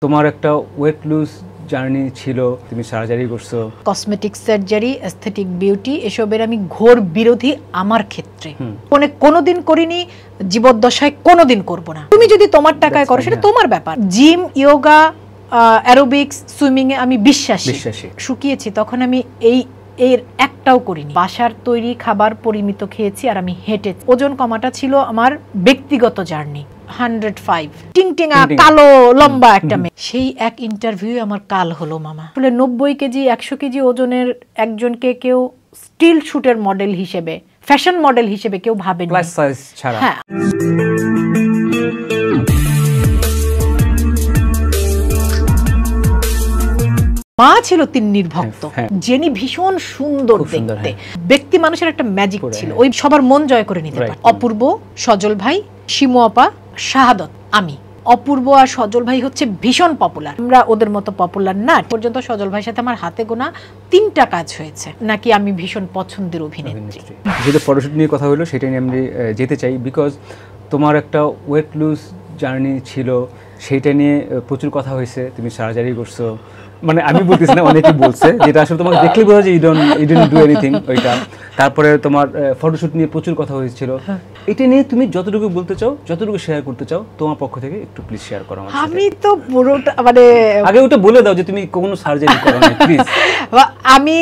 তোমার একটা weight lose journey ছিল, তুমি সার্জারি করছো, কসমেটিক সার্জারি, অ্যাস্থেটিক বিউটি, এসবের আমি ঘোর বিরোধী। আমার ক্ষেত্রে মানে কোনোদিন করিনি, জীবদ্দশায় কোনোদিন করব না। তুমি যদি তোমার টাকায় করো সেটা তোমার ব্যাপার। জিম, ইয়োগা, অ্যারোবিক্স, সুইমিং এ আমি বিশ্বাসী। শুকিয়েছি তখন আমি এর একটাও করিনি। বাসার তৈরি খাবার পরিমিত খেয়েছি আর আমি হেঁটেছি। ওজন কমাটা ছিল আমার ব্যক্তিগত জার্নি। 105 টিংটিঙা কালো লম্বা একটা মেয়ে। সেই এক ইন্টারভিউ আমার কাল হলো মামা। আসলে 90 কেজি 100 কেজি ওজনের একজনকে কেউ স্টিল শুটের মডেল হিসেবে, ফ্যাশন মডেল হিসেবে কেউ ভাবেনি, প্লাস সাইজ ছাড়া। হ্যাঁ, মা ছিল তিন্নির ভক্ত, জেনি ভীষণ সুন্দর দেখতে, ব্যক্তি মানুষের একটা ম্যাজিক ছিল, ওই সবার মন জয় করে নিতে পারে। অপূর্ব, সজল ভাই, শিমু আপা, শাহাদত, আমি। অপূর্ব আর সজল ভাই হচ্ছে ভীষণ পপুলার, আমরা ওদের মতো পপুলার না। পর্যন্ত সজল ভাইয়ের সাথে আমার হাতে গোনা 3টা কাজ হয়েছে। নাকি আমি ভীষণ পছন্দের অভিনেত্রী। যেটা ফটোশুট নিয়ে কথা হলো সেটা নিয়ে আমি যেতে চাই, বিকজ তোমার একটা ওয়েট লুজ জার্নি ছিল, সেইটা নিয়ে প্রচুর কথা হয়েছে। তুমি সার্জারি করছো, মানে আমি বলতেছি না, অনেকে বলছে, যেটা আসলে তোমাকে দেখলে বোঝা যায় ইউ ডোন্ট ডু এনিথিং ওইটা। তারপরে তোমার ফটোশুট নিয়ে প্রচুর কথা হয়েছিল। এটা নিয়ে তুমি যতটুকু বলতে চাও, যতটুকু শেয়ার করতে চাও, তোমার পক্ষ থেকে একটু প্লিজ শেয়ার করো। আমি তো পুরোটা মানে আগে ওটা বলে দাও যে তুমি কোনো সার্জারি করো না প্লিজ। আমি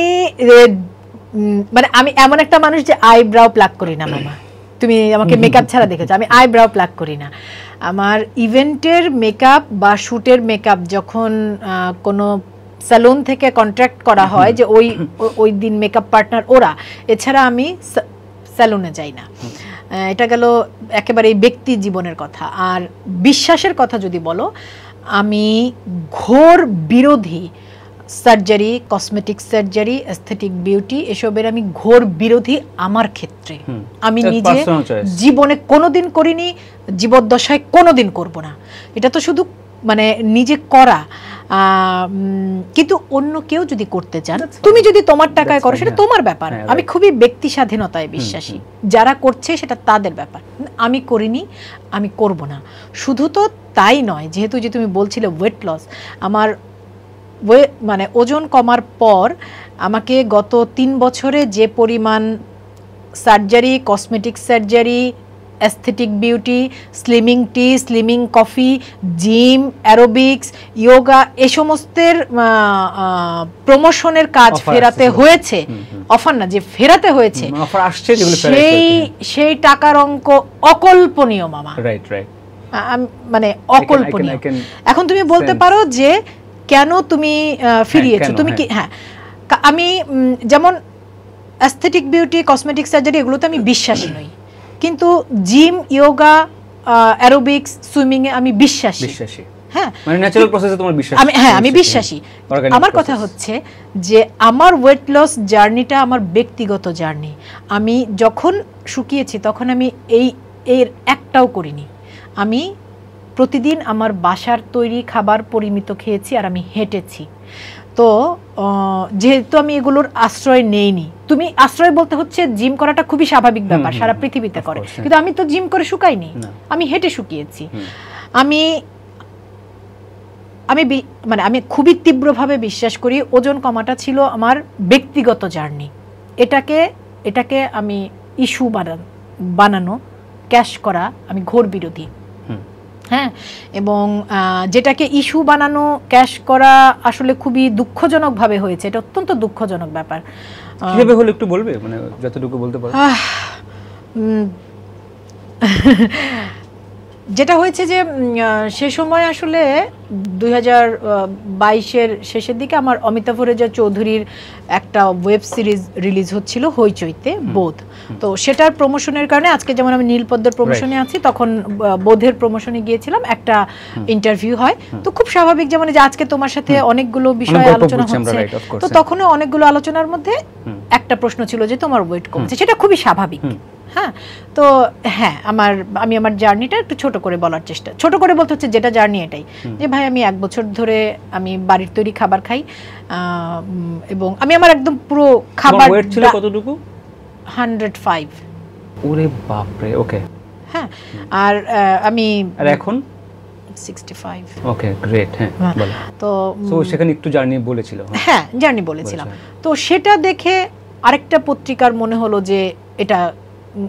মানে আমি এমন একটা মানুষ যে আইব্রাও প্লাক করি না মামা। তুমি আমাকে মেকআপ ছাড়া দেখেছো, আমি আইব্রাও প্লাক করি না। আমার ইভেন্টের মেকআপ বা শুটের মেকআপ যখন কোনো স্যালুন থেকে কন্ট্রাক্ট করা হয় যে ওই দিন মেকআপ পার্টনার ওরা, এছাড়া আমি স্যালুনে যাই না। এটা গেল একেবারে ব্যক্তি জীবনের কথা। আর বিশ্বাসের কথা যদি বলো, আমি ঘোর বিরোধী surgery, cosmetic surgery, aesthetic beauty, এসবের আমি ঘোর বিরোধী। আমার ক্ষেত্রে আমি নিজে জীবনে কোনোদিন করিনি, জীবদ্দশায় কোনোদিন করব না। এটা তো শুধু মানে নিজে করা, কিন্তু অন্য কেউ যদি করতে চান, তুমি যদি তোমার টাকায় করো সেটা তোমার ব্যাপার। আমি খুবই ব্যক্তি স্বাধীনতায় বিশ্বাসী। যারা করছে সেটা তাদের ব্যাপার। আমি করিনি, আমি করব না। শুধু তো তাই নয়, যেহেতু যে তুমি বলছিলে ওয়েট লস, আমার মানে ওজন কমার পর আমাকে গত 3 বছরে যে পরিমাণ surgery, cosmetic surgery, aesthetic beauty, slimming টি, slimming coffee, gym, aerobics, yoga, এই সমস্তের প্রমোশনের কাজ ফেরাতে হয়েছে। অফার না, যে ফেরাতে হয়েছে, সেই টাকার অঙ্ক অকল্পনীয় মামা। মানে অকল্পনীয়। এখন তুমি বলতে পারো যে কেন তুমি ফিরিয়েছো, তুমি কি? হ্যাঁ, আমি যেমন অ্যাস্থেটিক বিউটি, কসমেটিক সার্জারি এগুলোতে আমি বিশ্বাসী নই, কিন্তু জিম, ইয়োগা, অ্যারোবিক্স, সুইমিং এ আমি বিশ্বাসী। হ্যাঁ, মানে ন্যাচারাল প্রসেসে তোমার বিশ্বাস? আমি বিশ্বাসী। আমার কথা হচ্ছে যে আমার ওয়েট লস জার্নিটা আমার ব্যক্তিগত জার্নি। আমি যখন শুকিয়েছি তখন আমি এর একটাও করিনি। আমি প্রতিদিন আমার বাসার তৈরি খাবার পরিমিত খেয়েছি আর আমি হেঁটেছি। তো যেহেতু আমি এগুলোর আশ্রয় নেইনি, তুমি আশ্রয় বলতে হচ্ছে জিম করাটা খুবই স্বাভাবিক ব্যাপার, সারা পৃথিবীতে করে, কিন্তু আমি তো জিম করে শুকাইনি, আমি হেঁটে শুকিয়েছি। আমি মানে আমি খুবই তীব্রভাবে বিশ্বাস করি ওজন কমাটা ছিল আমার ব্যক্তিগত জার্নি। এটাকে আমি ইস্যু বানানো, ক্যাশ করা আমি ঘোর বিরোধী। হ্যাঁ, এবং যেটাকে ইস্যু বানানো, ক্যাশ করা আসলে খুবই দুঃখজনকভাবে হয়েছে। এটা অত্যন্ত দুঃখজনক ব্যাপার। কিভাবে হলো একটু বলবে, মানে যতটুকু বলতে পারো। যেটা হয়েছে যে সে সময় আসলে 2022-এর শেষের দিকে আমার অমিতাভ রেজা চৌধুরীর একটা ওয়েব সিরিজ রিলিজ হচ্ছিল হইচইতে, বোধ। তো সেটার প্রমোশনের কারণে আজকে যেমন আমি নীলপদ্মের প্রমোশনে আছি, তখন বোধের প্রমোশনে গিয়েছিলাম, একটা ইন্টারভিউ হয়। তো খুব স্বাভাবিক, যেমন যে আজকে তোমার সাথে অনেকগুলো বিষয় আলোচনা হচ্ছে, তো তখনও অনেকগুলো আলোচনার মধ্যে একটা প্রশ্ন ছিল যে তোমার ওয়েট কমছে, সেটা খুবই স্বাভাবিক। হ্যাঁ, তো হ্যাঁ, আমি আমার জার্নিটা একটু ছোট করে বলার চেষ্টা, ছোট করে বলতে হচ্ছে যেটা জার্নি এটাই, যে ভাই আমি 1 বছর ধরে আমি বাড়ির তৈরি খাবার খাই, এবং আমি আমার একদম পুরো খাবার। ওয়েট ছিল কতটুকু? 105। ওরে বাপ রে। ওকে। হ্যাঁ, আর আমি আর এখন 65। ওকে, গ্রেট। হ্যাঁ, বলো। তো সো সেখানে একটু জার্নি বলেছিল। হ্যাঁ, জার্নি বলেছিলাম। তো সেটা দেখে আরেকটা পত্রিকার মনে হলো যে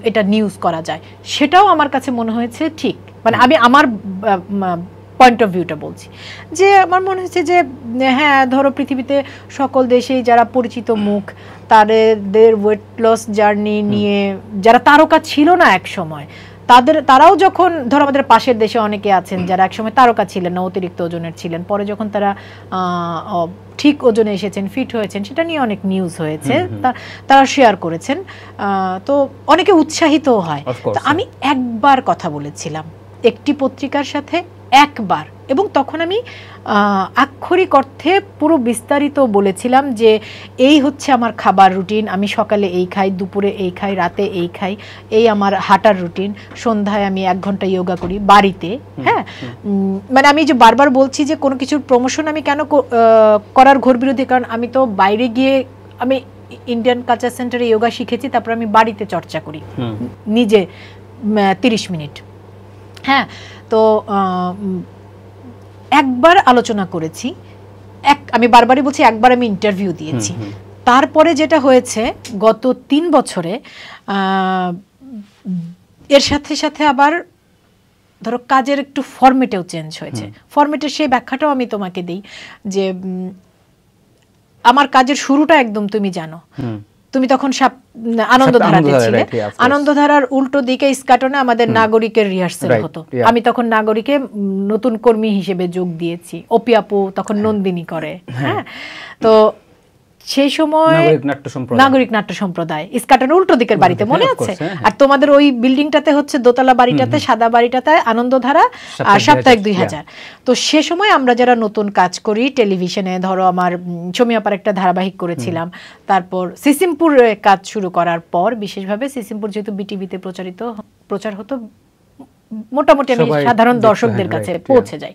এটা নিউজ করা যায়, সেটাও আমার কাছে মনে হয়েছে ঠিক, মানে আমি আমার পয়েন্ট অফ ভিউটা বলছি, যে আমার মনে হচ্ছে যে হ্যাঁ, ধরো পৃথিবীতে সকল দেশেই যারা পরিচিত মুখ, তাদের ওয়েট লস জার্নি নিয়ে যারা তারকা ছিল না এক সময়, তারাও যখন, ধরো আমাদের পাশের দেশে অনেকে আছেন যারা একসময় তারকা ছিলেন না, অতিরিক্ত ওজনের ছিলেন, পরে যখন তারা ঠিক ওজনে এসেছেন, ফিট হয়েছেন, সেটা নিয়ে অনেক নিউজ হয়েছে, তারা শেয়ার করেছেন, তো অনেকে উৎসাহিত হয়। তো আমি একবার কথা বলেছিলাম একটি পত্রিকার সাথে, একবার, এবং তখন আমি আক্ষরিক অর্থে পুরো বিস্তারিত বলেছিলাম যে এই হচ্ছে আমার খাবার রুটিন, আমি সকালে এই খাই, দুপুরে এই খাই, রাতে এই খাই, এই আমার হাঁটার রুটিন, সন্ধ্যায় আমি 1 ঘন্টা যোগা করি বাড়িতে। হ্যাঁ, মানে আমি যে বারবার বলছি যে কোনো কিছুর প্রমোশন আমি কেন করার ঘোর বিরোধী, কারণ আমি তো বাইরে গিয়ে, আমি ইন্ডিয়ান কালচার সেন্টারে যোগা শিখেছি, তারপর আমি বাড়িতে চর্চা করি নিজে 30 মিনিট। হ্যাঁ, তো একবার আলোচনা করেছি, আমি বারবারই বলছি, একবার আমি ইন্টারভিউ দিয়েছি। তারপরে যেটা হয়েছে গত 3 বছরে, এর সাথে সাথে আবার ধরো কাজের একটু ফরম্যাটেও চেঞ্জ হয়েছে। ফরম্যাটের সেই ব্যাখ্যাটাও আমি তোমাকে দিই, যে আমার কাজের শুরুটা একদম তুমি জানো, তুমি তখন আনন্দধারাতে ছিলে, আনন্দধারার উল্টো দিকে ইস্কাটনে আমাদের নাগরিকের রিহার্সাল হতো, আমি তখন নাগরিকে নতুন কর্মী হিসেবে যোগ দিয়েছি, অপি আপু তখন নন্দিনী করে। হ্যাঁ, তো সেই সময় নাগরিক নাট্য সম্প্রদায় ইস্কাটন উল্টো দিকের বাড়িতে, মনে আছে? আর তোমাদের ওই বিল্ডিংটাতে হচ্ছে দোতলা বাড়িটাতে, সাদা বাড়িটাতে আনন্দধারা, আর সাপ্তাহিক 2000। তো সে সময় আমরা যারা নতুন কাজ করি টেলিভিশনে, ধরো আমার ছমিয়াপার একটা ধারাবাহিক করেছিলাম, তারপর সিসিমপুরে কাজ শুরু করার পর, বিশেষভাবে সিসিমপুর যেহেতু বিটিভিতে প্রচার হতো, মোটামুটি আমি সাধারণ দর্শকদের কাছে পৌঁছে যাই।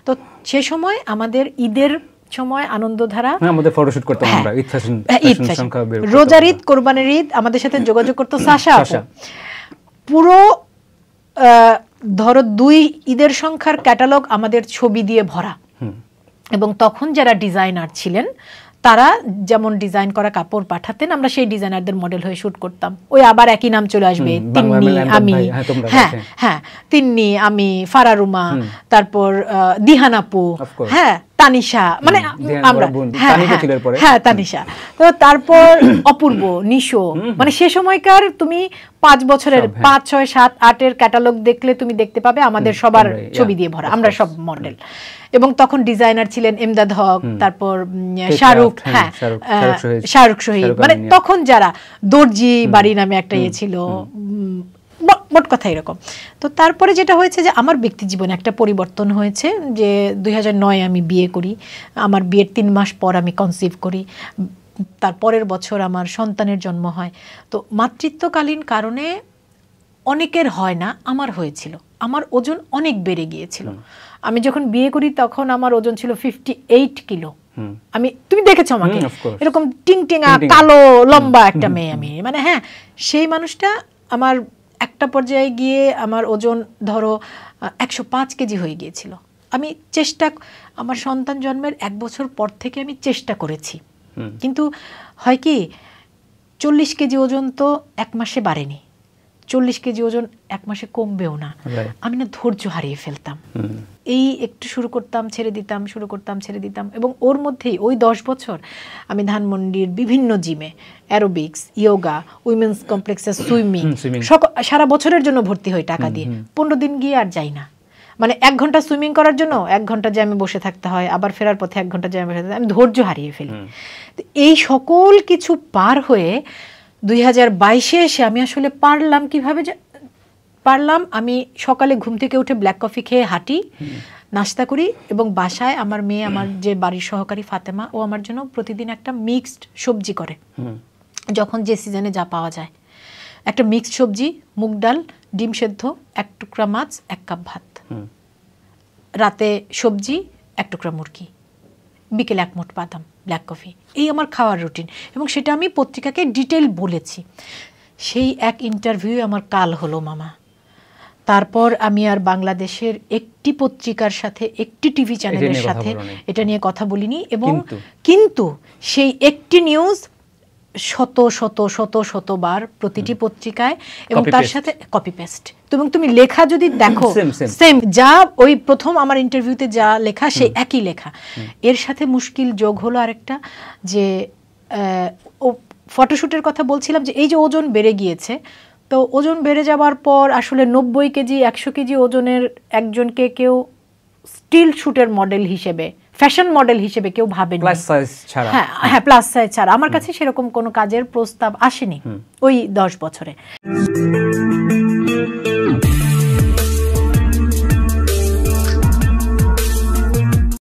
তো সে সময় আমাদের ঈদের সময় আনন্দধারা, আমাদের ফটোশুট করতাম আমরা, ঈদ ফ্যাশন সংখ্যা বের করতাম, রোজার ঈদ, কোরবানির ঈদ, আমাদের সাথে যোগাযোগ করতো সাশা আপু। পুরো ধরো 2 ঈদের সংখ্যার ক্যাটালগ আমাদের ছবি দিয়ে ভরা, এবং তখন যারা ডিজাইনার ছিলেন তারা যেমন ডিজাইন করা কাপড় পাঠাতেন, আমরা সেই ডিজাইনারদের মডেল হয়ে শুট করতাম। ওই আবার একই নাম চলে আসবে, তিন্নি আমি, হ্যাঁ তিন্নি আমি, ফারারুমা, তারপর দিহান আপু, হ্যাঁ তানিশা, মানে আমরা, হ্যাঁ তানিশা, তো তারপর অপূর্ব, নিশো, মানে সে সময়কার তুমি 5 বছরের 5, 6, 7, 8 ক্যাটালগ দেখলে তুমি দেখতে পাবে আমাদের সবার ছবি দিয়ে ভরা, আমরা সব মডেল। এবং তখন ডিজাইনার ছিলেন এমদাদ হক, তারপর শাহরুখ, হ্যাঁ শাহরুখ শহীদ, মানে তখন যারা দর্জি বাড়ি নামে একটা ছিল, মোট কথা এরকম। তো তারপরে যেটা হয়েছে যে আমার ব্যক্তি জীবনে একটা পরিবর্তন হয়েছে, যে 2009 আমি বিয়ে করি, আমার বিয়ের 3 মাস পর আমি কনসিভ করি, তার পরের বছর আমার সন্তানের জন্ম হয়। তো মাতৃত্বকালীন কারণে অনেকের হয় না, আমার হয়েছিল, আমার ওজন অনেক বেড়ে গিয়েছিল। আমি যখন বিয়ে করি তখন আমার ওজন ছিল 58 কিলো। তুমি দেখেছো আমাকে, এরকম টিংটিঙা কালো লম্বা একটা মেয়ে আমি, মানে হ্যাঁ, সেই মানুষটা আমার একটা পর্যায়ে গিয়ে আমার ওজন ধরো 105 কেজি হয়ে গিয়েছিল। আমি আমার সন্তান জন্মের 1 বছর পর থেকে আমি চেষ্টা করেছি, কিন্তু হয় কি, 40 কেজি ওজন তো 1 মাসে বাড়েনি, 40 কেজি ওজন 1 মাসে কমবেও না। আমি না ধৈর্য হারিয়ে ফেলতাম, এই একটু শুরু করতাম, ছেড়ে দিতাম, শুরু করতাম, ছেড়ে দিতাম, এবং ওর মধ্যেই ওই 10 বছর আমি ধানমন্ডির বিভিন্ন জিমে, অ্যারোবিক্স, ইয়োগা, উইমেন্স কমপ্লেক্সে সুইমিং, সারা বছরের জন্য ভর্তি হই টাকা দিয়ে। 15 দিন গিয়ে আর যাই না, মানে 1 ঘন্টা সুইমিং করার জন্য 1 ঘন্টা জ্যামে বসে থাকতে হয়, আবার ফেরার পথে 1 ঘন্টা জ্যামে বসে থাকতে হয়, আমি ধৈর্য হারিয়ে ফেলি। এই সকল কিছু পার হয়ে 2022-এ এসে আমি আসলে পারলাম কিভাবে, পারলাম আমি সকালে ঘুম থেকে উঠে ব্ল্যাক কফি খেয়ে হাঁটি, নাস্তা করি, এবং বাসায় আমার মেয়ে, আমার যে বাড়ির সহকারী ফাতেমা, ও আমার জন্য প্রতিদিন একটা মিক্সড সবজি করে, যখন যে সিজনে যা পাওয়া যায়, একটা মিক্সড সবজি, মুগ ডাল, ডিম সেদ্ধ, 1 টুকরা মাছ, 1 কাপ ভাত, রাতে সবজি, 1 টুকরা মুরগি, বিকেলে 1 মুঠ বাদাম, ব্ল্যাক কফি, এই আমার খাওয়ার রুটিন। এবং সেটা আমি পত্রিকাকে ডিটেল বলেছি। সেই এক ইন্টারভিউ আমার কাল হলো মামা, তারপর আমি আর বাংলাদেশের একটি পত্রিকার সাথে, একটি টিভি চ্যানেলের সাথে এটা নিয়ে কথা বলিনি। এবং কিন্তু সেই একটি নিউজ শত শত শত শতবার প্রতিটি পত্রিকায়, এবং তার সাথে কপি পেস্ট। এবং তুমি লেখা যদি দেখো সেম, যা ওই প্রথম আমার ইন্টারভিউতে যা লেখা সেই একই লেখা। এর সাথে মুশকিল যোগ হলো আরেকটা, যে ফটোশুটের কথা বলছিলাম, যে এই যে ওজন বেড়ে গিয়েছে, তো ওজন বেড়ে যাওয়ার পর আসলে 90 কেজি 100 কেজি ওজনের একজনকে কেউ স্টিল শুটের মডেল হিসেবে, ফ্যাশন মডেল হিসেবে কেউ ভাবেনি, প্লাস সাইজ ছাড়া। হ্যাঁ প্লাস সাইজ ছাড়া আমার কাছে সেরকম কোনো কাজের প্রস্তাব আসেনি ওই 10 বছরে।